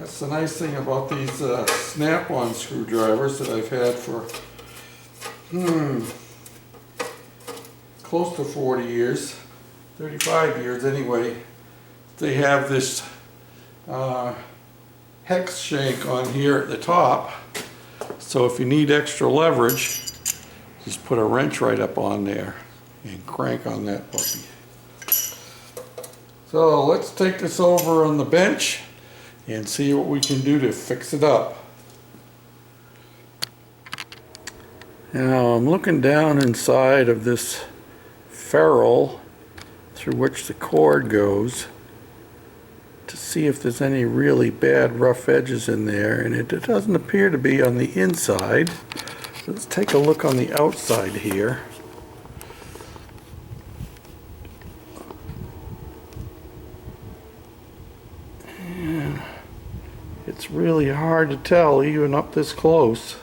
That's the nice thing about these snap-on screwdrivers that I've had for close to 40 years, 35 years anyway. They have this hex shank on here at the top, so if you need extra leverage, just put a wrench right up on there and crank on that puppy. So let's take this over on the bench and see what we can do to fix it up. Now I'm looking down inside of this ferrule through which the cord goes to see if there's any really bad rough edges in there, and it doesn't appear to be on the inside. Let's take a look on the outside here. And it's really hard to tell even up this close.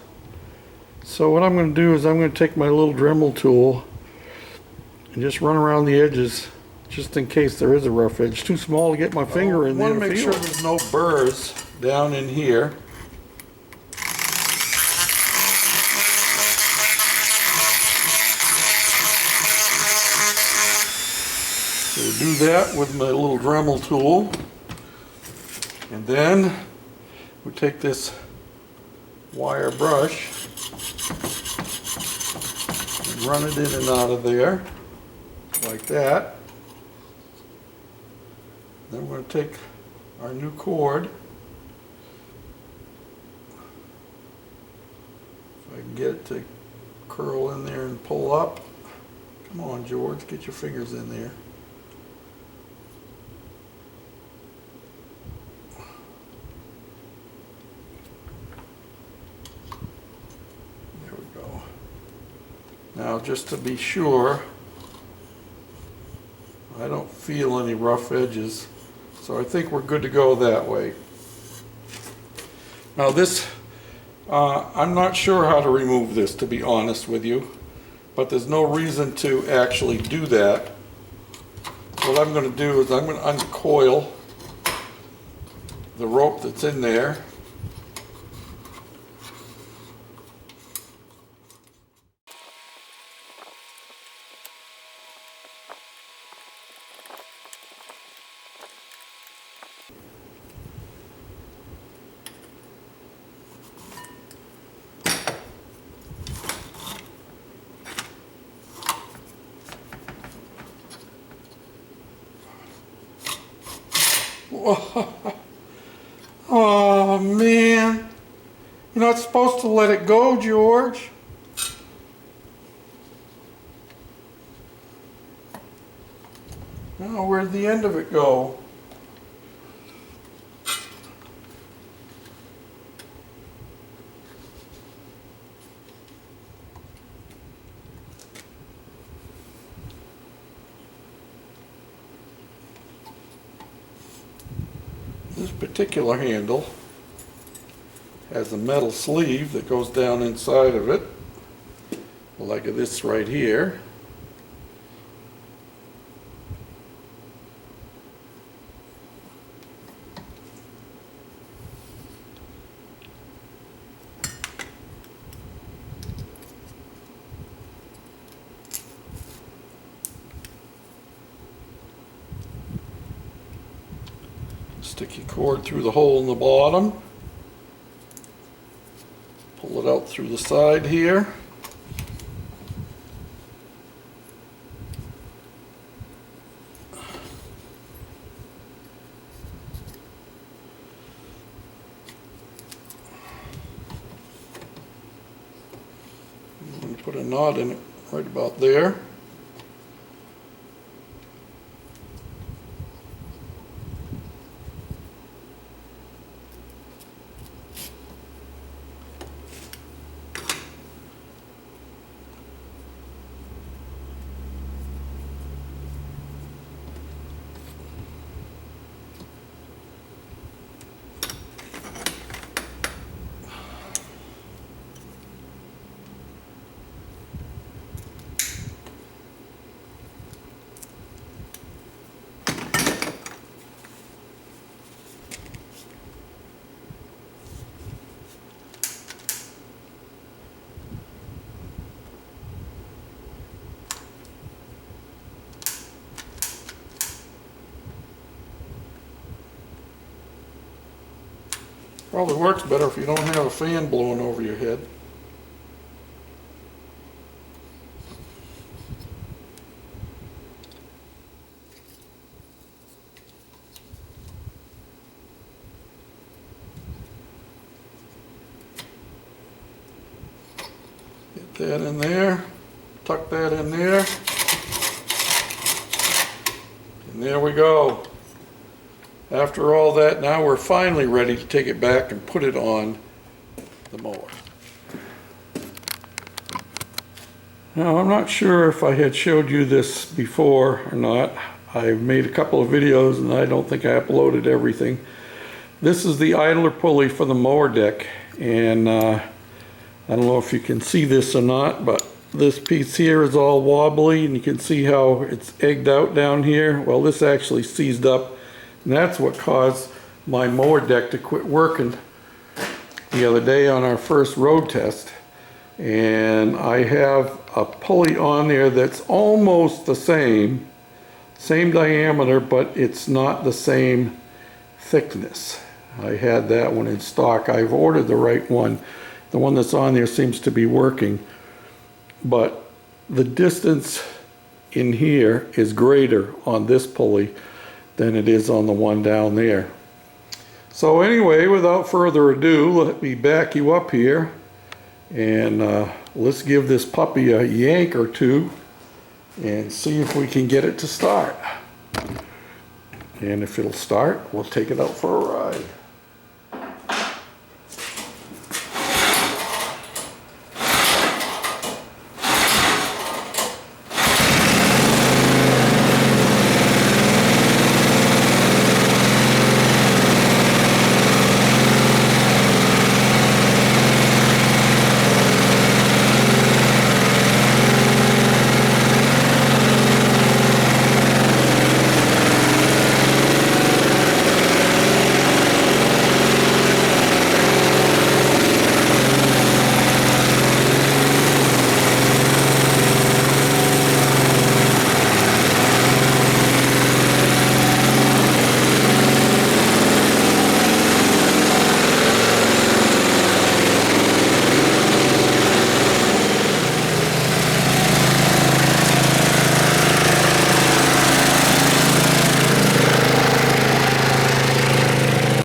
So what I'm going to do is I'm going to take my little Dremel tool and just run around the edges just in case there is a rough edge. Too small to get my finger in there. I want to make sure there's no burrs down in here. So do that with my little Dremel tool, and then we take this wire brush and run it in and out of there like that. Then we're going to take our new cord. If I can get it to curl in there and pull up. Come on, George, get your fingers in there. There we go. Now, just to be sure, I don't feel any rough edges. So I think we're good to go that way. Now this, I'm not sure how to remove this, to be honest with you, but there's no reason to actually do that. What I'm going to do is I'm going to uncoil the rope that's in there. Oh man, you're not supposed to let it go, George. Now where'd the end of it go? This particular handle has a metal sleeve that goes down inside of it, like this right here. Stick your cord through the hole in the bottom, pull it out through the side here, and put a knot in it right about there. Probably works better if you don't have a fan blowing over your head. Get that in there, tuck that in there, and there we go. After all that, now we're finally ready to take it back and put it on the mower. Now, I'm not sure if I had showed you this before or not. I've made a couple of videos and I don't think I uploaded everything. This is the idler pulley for the mower deck, and I don't know if you can see this or not, but this piece here is all wobbly and you can see how it's egged out down here. Well, this actually seized up, and that's what caused my mower deck to quit working the other day on our first road test. And I have a pulley on there that's almost the same diameter, but it's not the same thickness. I had that one in stock. I've ordered the right one. The one that's on there seems to be working, but the distance in here is greater on this pulley than it is on the one down there. So anyway, without further ado, let me back you up here and let's give this puppy a yank or two and see if we can get it to start. And if it'll start, we'll take it out for a ride.